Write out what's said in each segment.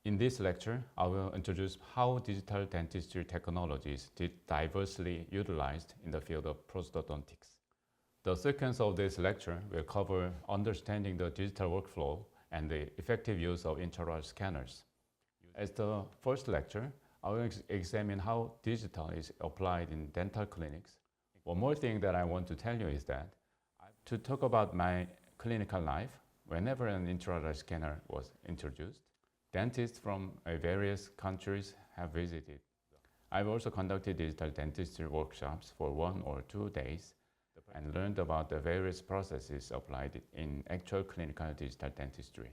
In this lecture, I will introduce how digital dentistry technologies are diversely utilized in the field of prosthodontics. The sequence of this lecture will cover understanding the digital workflow and the effective use of intraoral scanners. As the first lecture, I will examine how digital is applied in dental clinics. One more thing that I want to tell you is that to talk about my clinical life, whenever an intraoral scanner was introduced, dentists from various countries have visited. I've also conducted digital dentistry workshops for 1 or 2 days and learned about the various processes applied in actual clinical digital dentistry.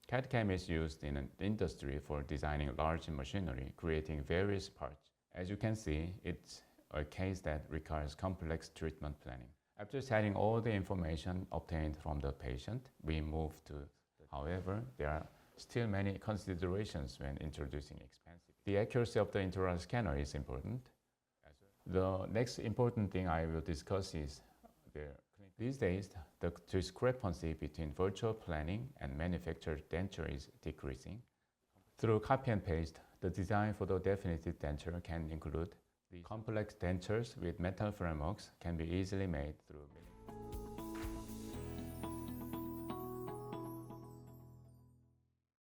CAD/CAM is used in an industry for designing large machinery, creating various parts. As you can see, it's a case that requires complex treatment planning. After setting all the information obtained from the patient, we move to. However, there are still many considerations when introducing expensive. The accuracy of the intraoral scanner is important. The next important thing I will discuss is these days, the discrepancy between virtual planning and manufactured denture is decreasing. Through copy and paste, the design for the definitive denture can include the complex dentures with metal frameworks can be easily made through